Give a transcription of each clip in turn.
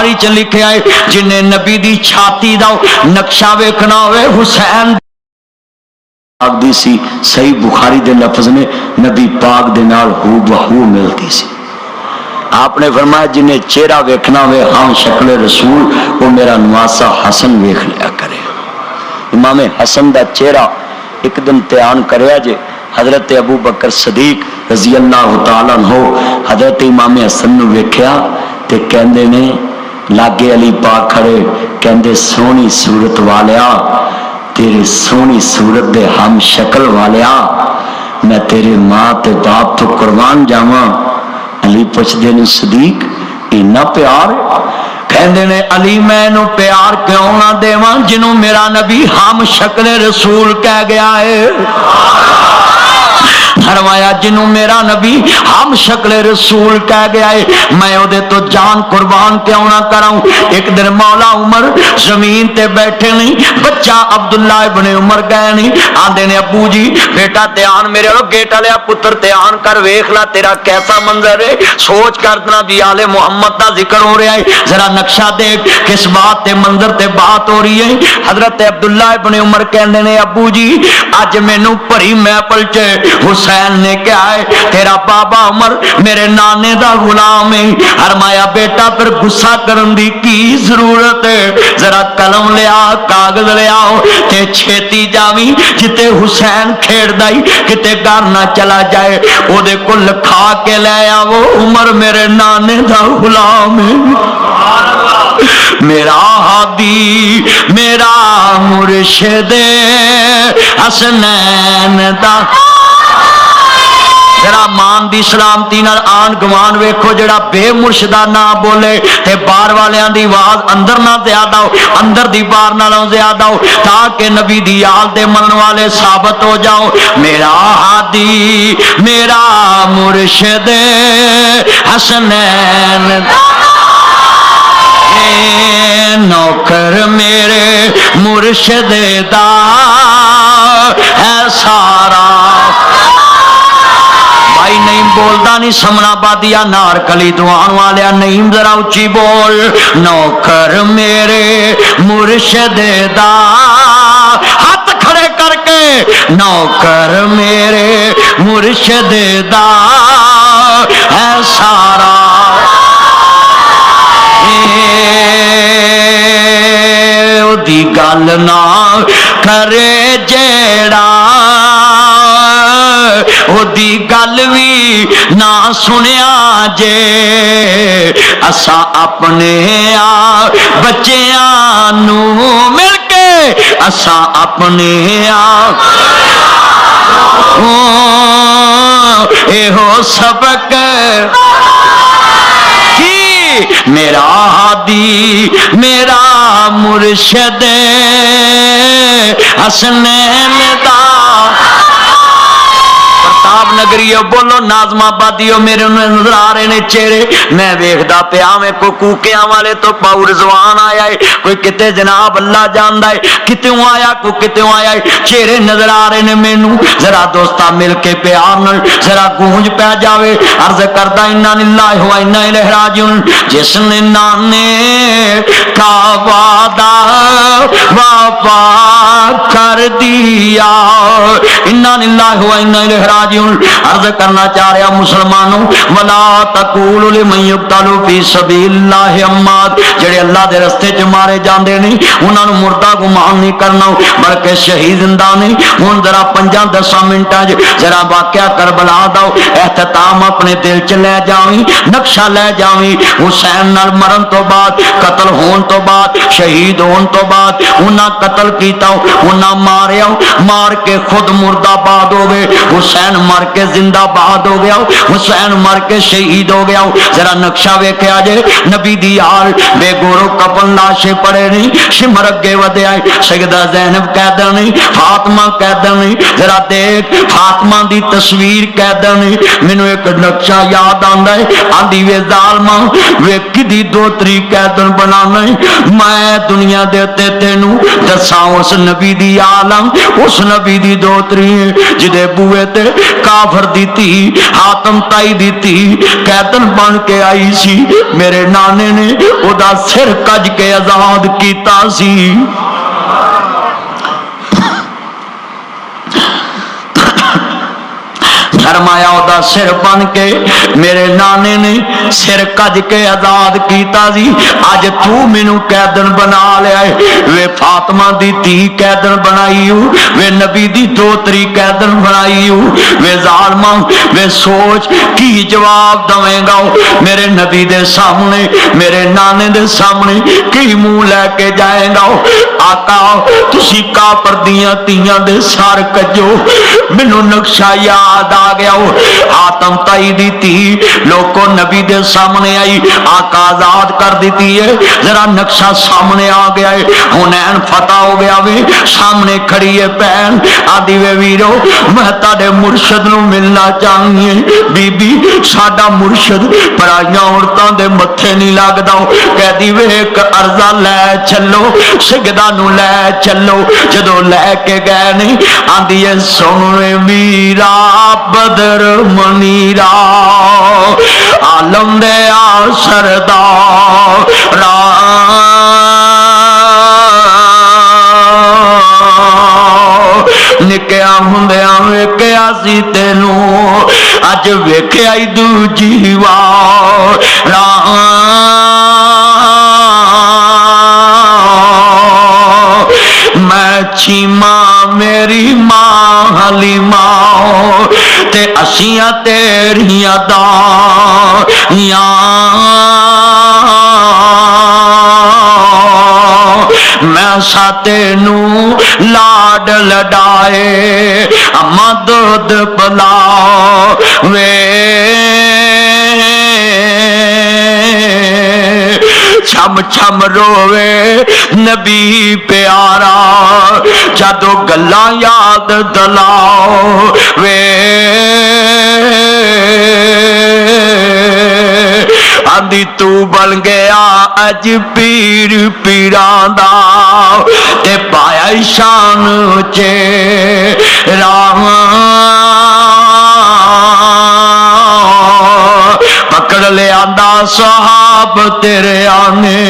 बुखारी च लिखा है जिन्हें नबी दी छाती दा नक्शा वेखना होवे हुसैन दी सी। सही बुखारी दे लफ्ज ने नबी पाक दे नाल हू बहू मिलती सी। आपने फरमाया जिन्हें चेहरा वेखना होवे हाँ शक्ल रसूल वो मेरा नवासा हसन वेख लिया करे। इमाम हसन दा चेहरा एक दिन त्यान करया जे हजरत अबू बकर सदीक रजी अल्लाह तआला अन्हु हजरत इमाम हसन नूं वेख्या ते कहंदे ने लागे अली पाक खड़े कहंदे सोहनी सूरत वालिया तेरी सोहनी सूरत दे हम शक्ल वालिया मैं तेरे मां ते बाप तो कुर्बान जावां। अली पुछदे ने सदीक इन्ना प्यार कहंदे ने अली मैनू प्यार क्यों ना देवां जिन्हों मेरा नबी हम शक्ल रसूल कह गया है। फरमाया जिन्हों मेरा नबी हम शक्ल रसूल कह गया है मैं ओदे तो जान कुर्बान क्यों ना कराऊं। एक दिन मौला उमर जमीन ते बैठे नहीं बच्चा अब्दुल्ला इब्ने उमर गए नहीं आंदे ने अबू जी बेटा ध्यान मेरे गेट वाले पुत्र ध्यान कर वेख ला तेरा कैसा मंजर है सोच कर देना भी आले मुहम्मद का जिक्र हो रहा है जरा नक्शा देख किस बात ते मंजर ते बात हो रही है। हजरत अब्दुल्ला इब्ने उमर कहते ने अबू जी अज मैनू भरी महफिल च हुसैन ने क्या है तेरा बाबा उमर मेरे नाने दा गुलाम है। फरमाया बेटा फिर गुस्सा करन दी की जरूरत है जरा कलम लिया कागज लियाओ ते छेती जावी जिते हुसैन खेड़दा ही किते घर ना चला जाए ओदे को लिखा के ले आवो उमर मेरे नाने दा गुलाम है मेरा हादी मेरा मुर्शिद हसनैन दा। जरा मान दी सलामती नाल आन गवान वेखो जड़ा बेमुर्शिदा ना बोले ते बाहर वालियां दी आवाज अंदर ना ज्यादा हो अंदर दी बाहर नालों ज्यादा हो ताकि नबी दी आल दे मनन वाले साबित हो जाओ। मेरा हादी मेरा मुर्शिद हसनैन नौकर मेरे मुर्शिद दा है सारा। भाई नहीं बोलता नहीं समनाबादिया नारकली दुआन वालिया नहीं जरा उच्ची बोल नौकर मेरे मुर्शिद दा हाथ खड़े करके नौकर मेरे मुर्शिद दा है सारा। दी गल ना करे जेड़ा ओदी गल भी ना सुनिया जे असा अपने बच्चियां नू मिल के असा अपने एहो सबक मेरा हादी मेरा मुर्शिद हसनैन दा। प्रताप नगरी बोलो नाजमाबादियों मेरे नजर आ रहे ने चेहरे मैं वेखदा पिया मैं कोई कूकिया वाले तो पाऊ रिजवान आया है कोई किते जनाब अल्लाह जानदा है कितों आया कोई कितों आया है चेहरे नजर आ रहे ने मैनू जरा दोस्ता मिल के प्यार नाल जरा गूंज पै जावे अर्ज करदा इन्ना लिल्लाहि व इन्ना इलैहि राजिऊन जिसने नाने का वादा वफा कर दिया इन्ना लिल्लाहि व इन्ना इलैहि राजिऊन। अर्ज करना चाह रहा मुसलमानों वला तकूलु लिमन युक्तलु फी सबीलिल्लाहि अम्मात जेड़े अल्लाह दे रस्ते च मारे जांदे नहीं उन्हां नूं मुर्दा गुमान नहीं करना बल्कि शहीद जिंदा नहीं। हुण जरा 5-10 मिनटां च जरा वाकया करबला दा एहतमाम अपने दिल च लै जावी नक्शा लै जावी हुसैन नाल मरन तो बाद कतल होने तो बाद शहीद होने तो बाद उन्हां कतल कीता उन्हां मारिया मार के खुद मुर्दाबाद हो गए हुसैन मर के जिंदाबाद हो गया हुसैन मर के शहीद हो गया। जरा नक्शा वेख्या जे नबी दी आल बेगोरो कफन लाशे पड़े नहीं सिमर अगे वधे आए सैयदा ज़ैनब कैदा नहीं फातिमा कैदा नहीं जरा देख फातिमा दी तस्वीर कैदा नहीं मैनू एक नक्शा याद आंदा है आंदी वे जालमा वे किदी 2 तरीक कैदन बनाना मैं दुनिया दे उत्ते तेनू दसा उस नबी दी आलम, उस नबी दी दोतरी जिदे बूए ते काफर दी धी हातम ताई दी धी कैदन बन के आई सी। मेरे नाने ने ओदा सिर कज के आजाद कीता सी। फरमाया ओदा सिर बन के मेरे नाने ने सिर कज के आजाद कीता सी। अज तू मैनू कैदन बना लिया है। वे फातिमा दी धी कैदन बनाई हूँ, वे नबी दी दोतरी कैदन बनाई हूँ। वे जालमा वे सोच की जवाब दवेगा मेरे नबी दे सामने, मेरे नाने दे सामने की मुंह लैके जाएगा। आका तुसी काफर दियां धीयां दे सर कजो, मैनू नक्शा याद आ गया। आतम ताई दी धी लोगों नबी दे सामने आई, आका आजाद कर दी है। जरा नक्शा सामने आ गया है, हुनैन फतह हो गया वे। सामने खड़ी है भैन आदि वे वीरो मैं तारे मुर्शद नू मिलना चाहिए। बीबी साडा मुर्शद पराइयां औरतां दे मत्थे नहीं लगदा। कहदी वे एक अर्जा लै चलो, सिगदा नू लै चलो। जदों लैके गए नहीं आंदी है सुन वीरा बदर मनीरा आलम दे सरदार निक्किया हुंदियां वेख्या सी तेनू, अज वेख्या ही दूजी वार। मैं चीमा मेरी मां हलीमा ते असियां तेरियां दाइयां। मैं सा तेनू लाड लडाए अम्मा दूध पिलावे। छम छम रोवे नबी प्यारा जदों गल्लां याद दलाओ वे। आंदी तू बन गया अज पीर पीरां दा ते पाया शान चेहरा। पकड़ लिया सहाब तेरे आने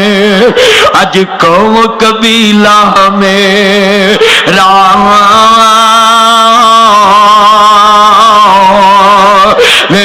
अज कौम कबीला में राम।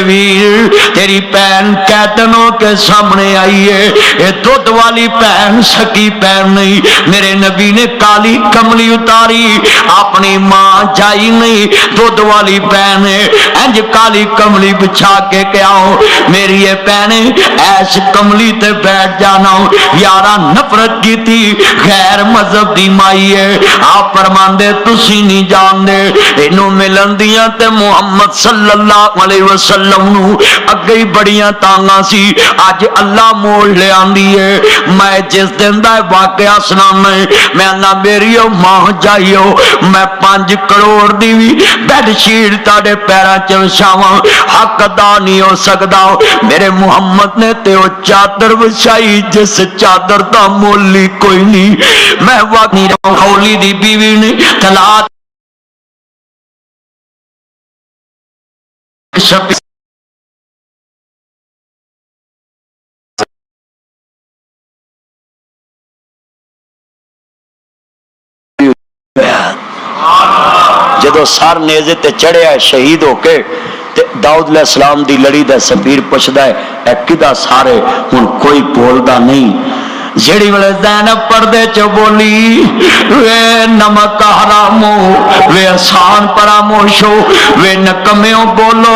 वीर तेरी भैन कैदनों के सामने आई है। ये दुध वाली भैन सकी भैन नहीं। मेरे नबी ने काली कमली उतारी, अपनी मां जाई नहीं दुध वाली भैन है। इंज काली कमली बिछा के क्या हो मेरी ये भैने ऐस कमली ते बैठ जाना। यारा नफरत की थी गैर मजहब दी माई है। आप फरमांदे तुसी नहीं जानदे इनू मिलन दियां ते मुहम्मद सल्लल्लाहु अलैहि वसल्लम नू अगे ही बड़ियां तांगा सी। अज अल्लाह मोड़ ले आंदी है। मैं जिस दिन दा वाकया सुनाना मैं ना मेरी मां जाइयो मैं 5 करोड़ दी भी बेडशीट ताड़े पैरों च विछावां हक अदा नहीं हो सकता। मेरे मुहम्मद ने ते ओ चादर विछाई जिस चादर दा मुल ही कोई नहीं। मैं वाकई हौली दी बीवी ने तलाक जदों सर नेज़े ते चढ़िया शहीद होके दाऊद अलैहिस्सलाम दी लड़ी दा सफीर पुछदा है किदा सारे हुण कोई बोलदा नहीं। जेड़ी वेले ज़ैनब पर्दे च बोली वे नमक हरामो वे आसान परामोशो वे नकम्यो बोलो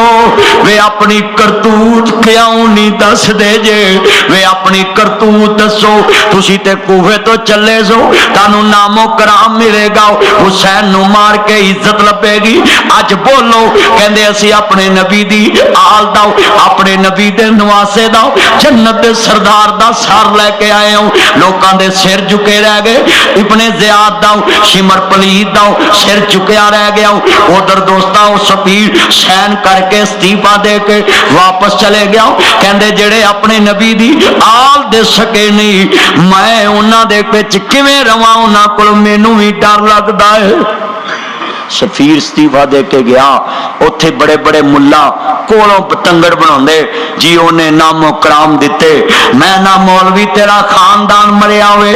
वे अपनी करतूत क्यों नहीं दस दे जे वे अपनी करतूत दसो। तुसी ते कूफे तो चले सो तानू नामो कराम मिलेगा। हुसैन नू मार के इज्जत लभेगी। अज बोलो कहंदे असी अपने नबी दी आल दा अपने नबी दे नवासे दा जन्नत दे सरदार दा सर लेके आए हो। लोकां दे सिर झुके रह गए। इब्ने ज़ियाद दा शिमर पलीद दा सिर झुकिया रह गया। उधर दोस्ता सफीर सैन करके इस्तीफा दे के वापस चले गया। कहंदे जेड़े अपने नबी दी आल दे सके नहीं, मैं उन्हां दे विच किवें रवां, उन्हां कोल मैनूं भी डर लगदा है। सफीर इस्तीफा दे के गया। उत्थे बड़े बड़े मुल्ला कोलों पतंगड़ बनाउंदे जी, उन्हें नामो कराम दिते, मैं ना मौलवी तेरा खानदान मरिया होवे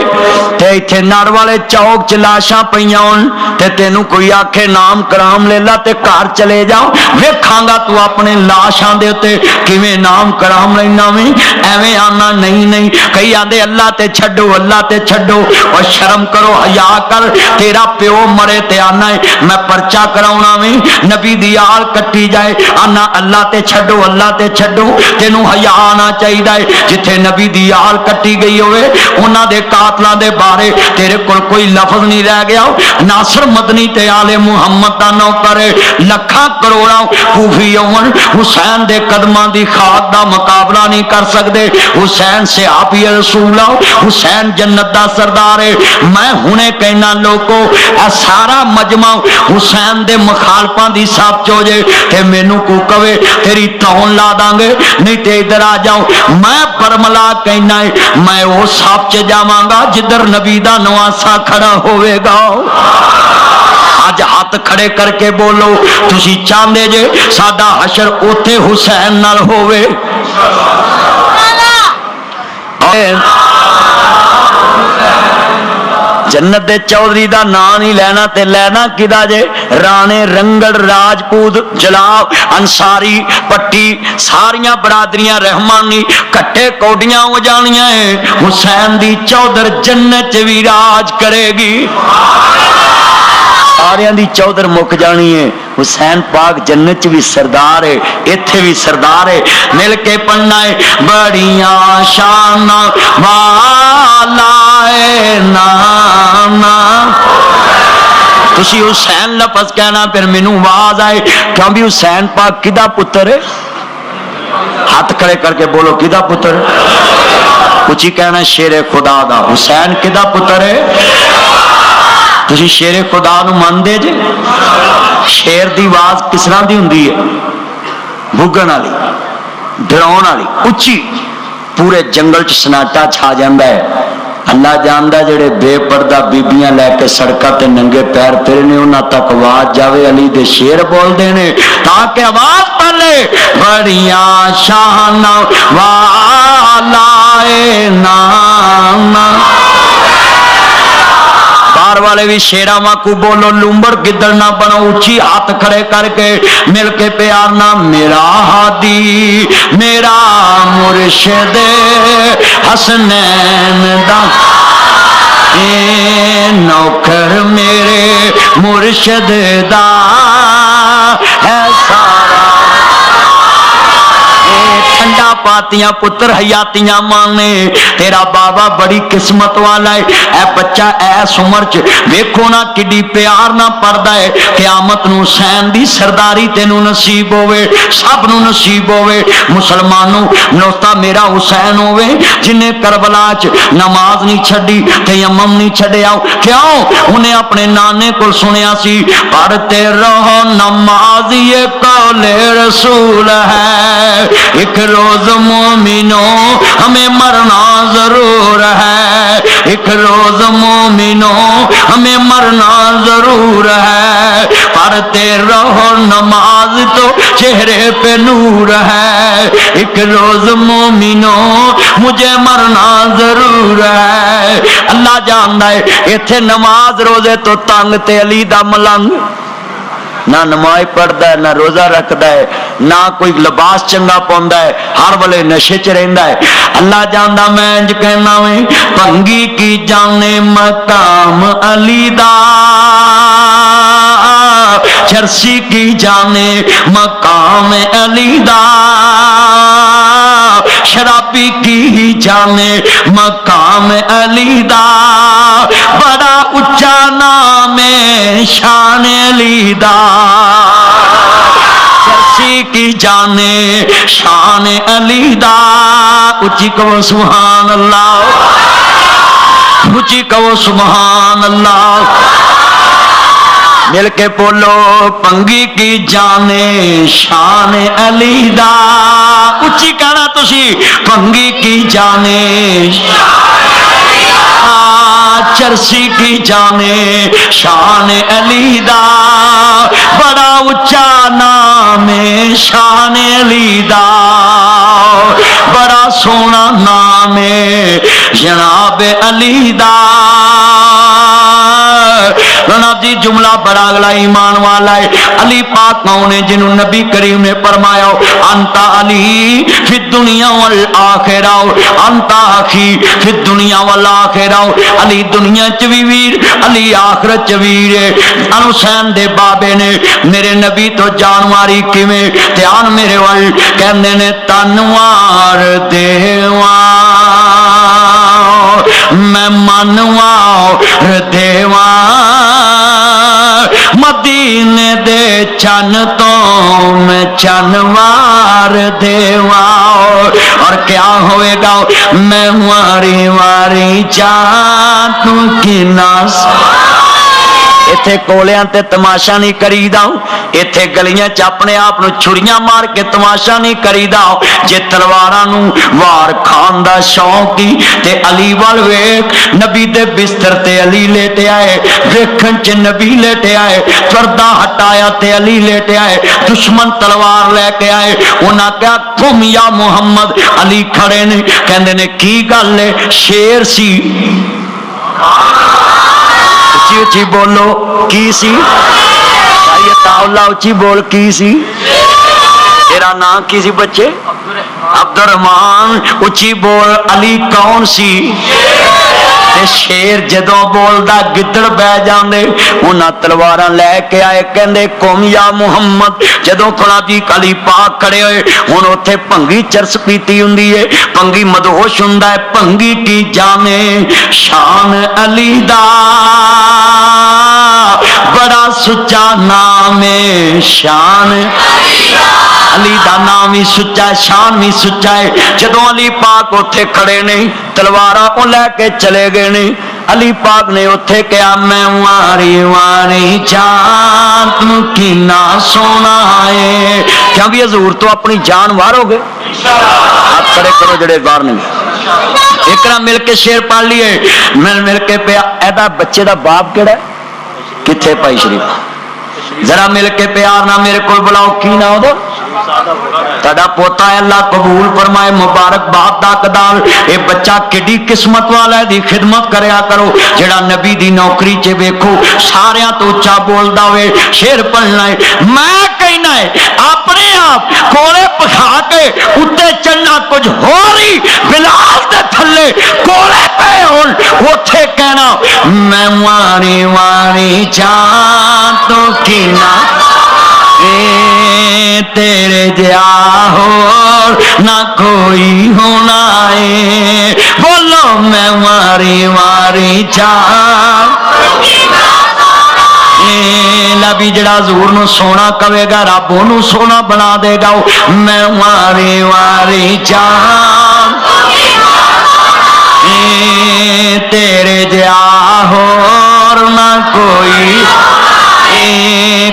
ते इत्थे नर वाले चौक च लाशां पईयां होण ते तैनूं कोई आखे नाम कराम ले ला ते घर चले जाओ, वेखांगा तू अपने लाशां दे उत्ते किवें नाम कराम लैना वे। एवें आना नहीं नहीं, कई आंदे अल्लाह ते छड्डो, अल्लाह ते छड्डो। और शर्म करो, हया कर, तेरा प्यो मरे ते आना है मैं परचा कराउणा वे, नबी दी आल कट्टी जाए, आना अल्लाह ते छड्डो, अल्लाह ते छड्डो। तेनू हया आना चाहिए है। जिथे नबी दी आल कट्टी गई होवे उन्हां दे कातलां दे बारे तेरे कोल कोई लफज नहीं रह गया। नासर मदनी ते आले मुहम्मद दा नौकर लखां करोड़ां कूफी होवन, हुसैन दे कदमां दी खाक दा मुकाबला नहीं कर सकते। हुसैन सहाबी रसूल, हुसैन जन्नत दा सरदार है। मैं हुणे कहना लोगों, ए सारा मजमा हुसैन दे मुखालफां दी साफ हो जाए ते मैनू को कवे तेरी तौन ला दांगे, नहीं ते इधर आ जाओ। मैं बरमला कहना है, मैं वो साफ च जावांगा जिधर नबी दा नवासा खड़ा होवेगा। आज हाथ खड़े करके बोलो, तुसी चाहते जे साडा हशर उथे हुसैन नाल होवे? जन्नत दे चौधरी दा नाम नहीं लेना ते लेना किदा जे? राणे रंगड़ राजपूत जलाब अंसारी पट्टी सारियां बरादरियां रहमानी कट्टे कौडियां हो जानियां है। हुसैन दी चौधर जन्नत च भी राज करेगी। सारियां दी चौधर मुक जानी है। हुसैन पाक जन्नत च भी सरदार है, इत्थे भी सरदार है। मिल के पढ़ना है, बड़िया शान वाला है नाना। तुसी हुसैन लफज कहना, फिर मैनू आवाज आए क्यों भी हुसैन पाक किदा पुत्र है? हाथ खड़े करके बोलो, किदा पुत्र? कुछ कहना शेरे खुदा दा। हुसैन किदा पुत्र है? तुसी शेरे खुदा नूं मनदे जे? शेर दी आवाज किस तरह दी हुंदी है? भुगण वाली, डराउण वाली, उच्ची। पूरे जंगल च सन्नाटा छा जांदा है। अल्लाह जानदा जेड़े बेपर्दा बीबियां लैके सड़कों ते नंगे पैर फिरने उन्हां तक आवाज जावे। अली दे शेर बोलदे ने ताकि आवाज पले, बड़िया शान वाला ए नाना। बाहर वाले भी शेरा वाकू बोलो, लुंबड़ गिद्दड़ ना बनो, उच्ची हाथ खड़े करके मिल के प्यार ना। मेरा हादी मेरा मुर्शिद हसनैन दा नौकर मेरे मुर्शिद दा है सारा। ठंडा पातियां पुत्र हयातियां मांगने, तेरा बाबा बड़ी किस्मत वाला है। ए बच्चा ऐस उम्र च वेखो ना किड्डी प्यार ना पड़दा है। क़यामत नूं हुसैन दी सरदारी तेनू नसीब होवे, सब नूं नसीब होवे। मुसलमानों नौता मेरा हुसैन होवे जिन्हें करबला च नमाज नहीं छड्डी ते यमम नहीं छड्डिया। क्यों? उन्हें अपने नाने को सुनिया सी, पढ़ते रहो नमाज ये कौले रसूल है, एक रोज मोमिनों हमें मरना जरूर है, एक रोज मोमिनों हमें मरना जरूर है। पढ़ते रहो नमाज तो चेहरे पे नूर है, एक रोज मोमिनों मुझे मरना जरूर है। अल्लाह जानदा है इत्थे नमाज रोजे तो तंग ते अली दा मलंग। ना नमाज पढ़ता है, ना रोजा रखता है, ना कोई लिबास चंगा पाउंदा है, हर वेले नशे च रहिंदा है। अल्लाह जानदा मैं इंज कहना वे, भंगी की जाने मकाम अली दा, चरसी की जाने मकाम अली दा, शराबी की जाने मकाम अली दा, बड़ा उच्चा नाम शान अली दा, चरसी की जाने शान अली दा। उच्ची कहो सुभान अल्लाह। اچھی کہو سبحان اللہ، مل کے بولو پنگی کی جانے شان علی دا، اچھی کہنا تسی پنگی کی جانے چرسی کی جانے شان علی دا، بڑا اچا نام شان علی دا، بڑا سونا نام جناب علی دا۔ جناب جی جملہ بڑا اگلا ایمان والا ہے۔ علی پاک کون ہے؟ جنہوں نبی کریم نے فرمایا انت علی فی الدنیا والآخرہ، انت اخی فی الدنیا والآخرہ، علی دنیا چ بھی ویر، علی آخرت چ ویر ہے۔ حسین دے بابے نے میرے نبی تو جانواری کیویں دھیان میرے ول کہندے نے تنوار دیواں میں منوار دیواں مدینے دے چن تو میں چنوار دیواں، اور کیا ہوئے گا میں واری واری جان تو کی ناس۔ ایتھے کولیاں تے تماشا نہیں کریدا، ایتھے گلیاں چ اپنے آپ نو چھڑیاں مار کے تماشا نہیں کریدا۔ جے تلواراں نو وار کھان دا شوق ہی تے علی وال ویکھ، نبی دے بستر تے علی لیٹے آئے، ویکھن چ نبی لیٹے آئے، پردہ ہٹایا تے علی لیٹے آئے، دشمن تلوار لے کے آئے، انہاں کہا تم یا محمد، علی کھڑے نے کہندے نے کی گل ہے؟ شیر سی، اچھی اچھی بولو کی سی؟ اچھی بول کی سی؟ تیرا نام کی سی بچے؟ عبد الرحمان، اچھی بول علی کون سی؟ شیر جدوں بولدا گدڑ بہ جاندے، انہاں تلواراں لے کے آئے کہندے قوم یا محمد۔ جدوں کھڑا جی علی پاک کھڑے ہوئے، ہن اوتھے بھنگی چرس پیتی ہوندی ہے، بھنگی مدہوش ہوندا ہے، بھنگی کی جانے شان علی دا، بڑا سچا نام شان علی دا، نام ہی سچا ہے، شان بھی سچا ہے۔ جدوں علی پاک اوتھے کھڑے نے، تلواراں او لے کے چلے گئے نے، علی پاک نے اوتھے کہا میں واری واری جان تو کنا سونا ہے، کیا بھی حضور تو اپنی جان وارو گے؟ ہاتھ کھڑے کرو جڑے بار نہیں۔ ایک نہ مل کے شیر پڑھ لیے، مل کے پیا ایڈا بچے دا باپ کیڑا ہے؟ کتھے پائی شریف؟ ذرا مل کے پیار نہ میرے کو بلاؤ، کی نہ ہو دو تہاڈا پوتا ہے، اللہ قبول فرمائے، مبارک بات دا قدار۔ اے بچہ کڈی قسمت والا ہے، دی خدمت کریا کرو، جڑا نبی دی نوکری چ ویکھو ساریاں تو اچا بولدا ہوئے۔ شیر پڑھنا ہے، میں کہنا ہے اپنے آپ کولے پکھا کے اتے چڑھنا کچھ ہو رہی، بلال دے تھلے کولے پے ہون اوتھے کہنا میں واری واری جان تو کینا تیرے جا ہو نہ کوئی ہونا ہے، بولو میں واری واری جان۔ نبی جڑا حضور نو سونا کہے گا رب انہوں سونا بنا دے گا، میں واری واری جان تیرے جا ہور نہ کوئی،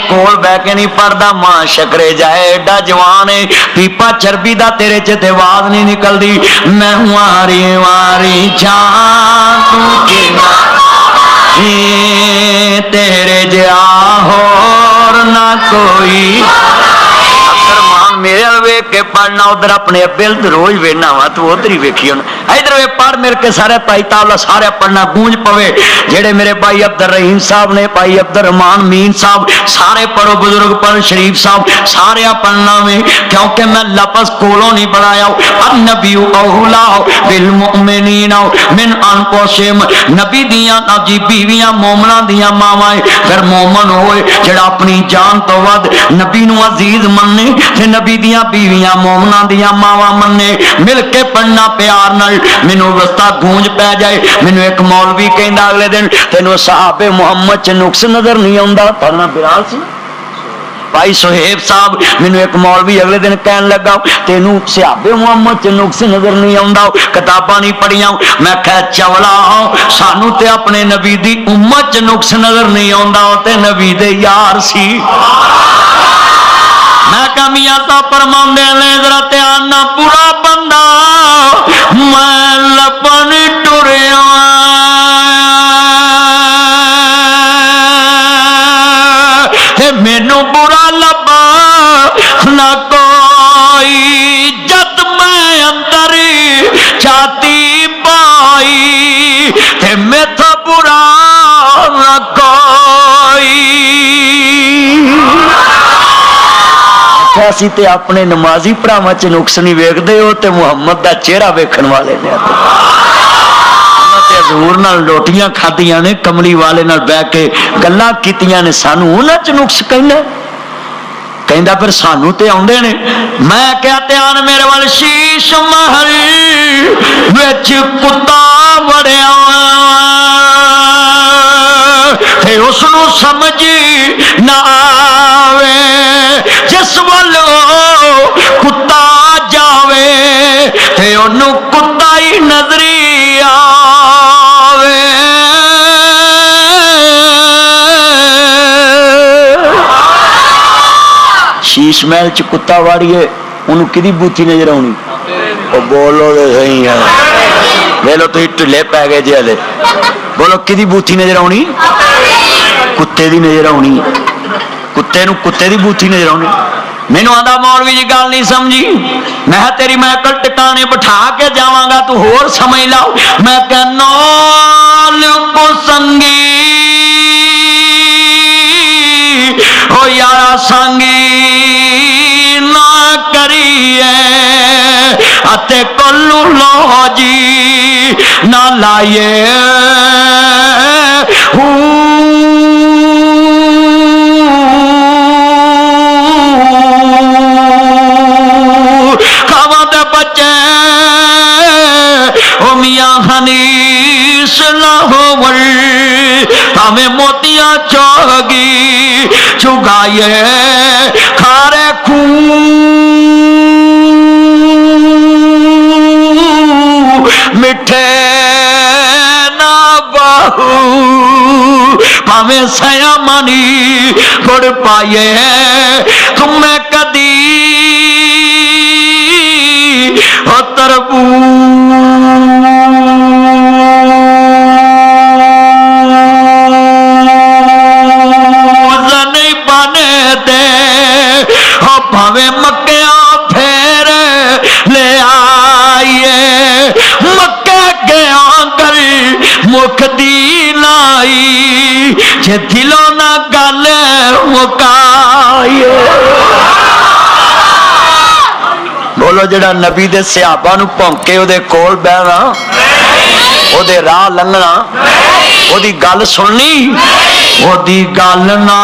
کول بہ کے نہیں پڑھدا ماں شکرے جائے ایڈا جوان ہے، پیپا چربی دا تیرے چ آواز نہیں نکلدی، میں واری واری جان تو کینا تیرے جا ہور نہ کوئی۔ میرے ویک کے پڑھنا ادھر اپنے ابے روز وینا وا تو ادھر ہی ویکھی ہونا، ادھر وے پڑھ مل کے سارے پائی تالا سارے پڑھنا گونج پوے، جہے میرے بھائی عبد الرحیم صاحب نے، بھائی عبد الرحمان مین صاحب سارے پڑھو، بزرگ پڑھ شریف صاحب سارے پڑھنا میں، کیونکہ میں لفظ کولوں نہیں بڑھایا۔ النبی اولا بالمؤمنین من انفسہم، نبی دیاں جی بیویاں مومناں دیاں ماواں، پھر مومن ہوئے جڑا اپنی جان تو ود نبی نو عزیز مننے تے نبی دیاں بیویاں مومناں دیاں ماواں مننے۔ مل کے پڑھنا پیار نال، مینوں وسطا گونج پہ جائے۔ مینوں ایک مولوی کہندا اگلے دن تینوں صحابہ محمد چ نقص نظر نہیں آوندا، پڑھنا بلال سی भाई सुहेब साहब मैनू एक मौलवी अगले दिन कहन लगा तेनू सहाबे मुहम्मद च नुक्स नजर नहीं आउंदा, किताबां नहीं पढ़ियां। मैं कहा चवला सानू ते अपने नबी दी उम्मत च नुक्स नजर नहीं आउंदा, ते नबी दे यार सी। मैं कहा मियां तो फरमांदे ने जरा ध्यान ना पूरा बंदा मैं लपन टुरिया मैनू बुरा लबा ना कोई, जद मैं अंदर छाती पाई ते मेथा बुरा ना कोई। असी ते अपने नमाजी भरावां च नुक्स नहीं वेखदे, हो ते मुहम्मद दा चेहरा वेखण वाले ने। हजूर नाल रोटियां खादियां ने, कमली वाले नाल बैठ के गल्लां कीतियां ने, सानू उन्हां च नुक्स कहना कहंदा फिर सानू ते आउंदे ने। मैं क्या ध्यान मेरे वाल शीश महल विच कुत्ता वड़िया ते उसनू समझ ना आवे, जिस वालों कुत्ता जावे ते ओनू कुत्ता ही नजरी आवे। शीश महल च कुत्ता वाड़िए उन्होंने किदी बूथी नजर आनी? बोलो तो सही है, ले लो तुम ढिले पै गए जी हले। बोलो किदी बूथी नजर आनी? कुत्ते दी नजर आनी, कुत्ते नू कुत्ते दी बूथी नजर आनी। मैनू आंदा मौलवी जी गल नहीं समझी। मैं तेरी मैकल टिकाने बिठा के जावांगा तू होर समझ ला। मैं कह नाल को संगी हो यारा संगी ना करिए अते कल्लू लो जी ना लाइए खावा दे बच्चे ओ मियां हनीस ना होवल हमें मोतिया चोगी चुगाए खारे मिठे ना बाहू भावें सया मनी गुड़ पाए तुम्हें कदी हो तरबू नहीं बने दे हो भावे मक्या फेर ले आइए मक्के गया कर मुख दी लाई जे दिलों ना गल मुकाइए। बोलो जड़ा नबी दे सहाबा नू भौंके ओदे कोल बहना ओदे राह लंघना ओदी गल सुननी ओदी गल ना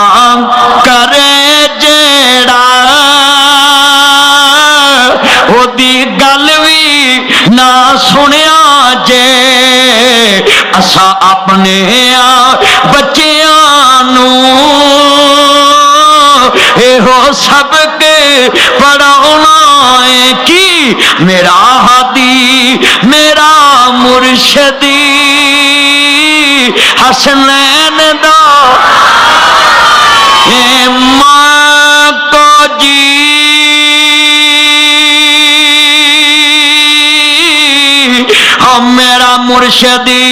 करे जेड़ा ओदी गल भी ना सुनिया जे असा अपने बच्चियां नू एहो सबके पढ़ाउना है कि मेरा हादी मेरा मुर्शदी हसनैन दा मां को जी हम मेरा मुर्शदी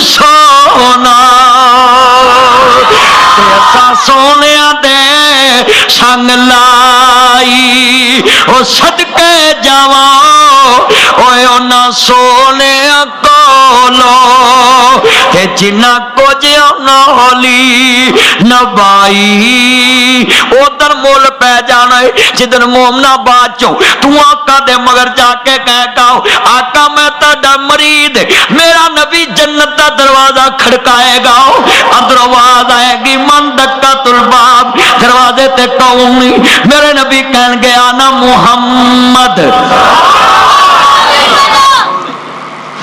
सोना सोने दे संग लाई ओ सदके जावा ओ ना सोने कोलो ते जिन्ना कुछ नौली नबाई उधर मुल पै जाना है जिधर मोमनाबाद चो तू आका दे मगर जाके कह गाओ आका मैं ताड़ा मरीद मेरा नबी जन्नत का दरवाजा खड़काएगा अंदर आवाज आएगी मन धक्का तुलबाब दरवाजे ते कौन नहीं मेरे नबी कहन गया ना मुहम्मद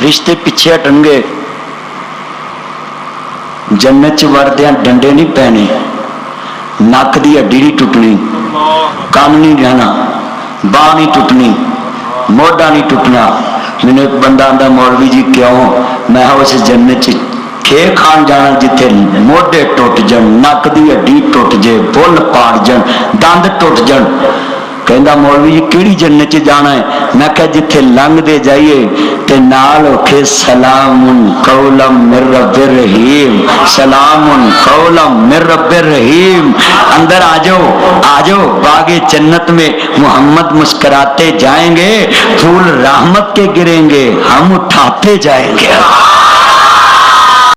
रिश्ते पिछे हटनगे जन्नत च वरदियां डंडे नहीं पैने नक दी हड्डी नहीं टुटनी, कान नहीं जाना, बांह नहीं टुटनी, मोढा नहीं टुटना। मैंने एक बंदा आंदा मौलवी जी क्यों? मैं उस जन्नत च खे खान जाना जिथे मोढे टुट जान, नक दी हड्डी टुट जे, बुल पाड़ जान, दंद टुट जान। कहंदा मौलवी जी किहड़ी जन्नत च जाना है? मैं कहा जिथे लंघदे जाइए ते नाल ओखे सलामुन कौलम मिर रब्बिर रहीम, सलामुन कौलम मिर रब्बिर रहीम। अंदर आ जाओ बागे जन्नत में मोहम्मद मुस्कुराते जाएंगे, फूल रहमत के गिरेंगे, हम उठाते जाएंगे।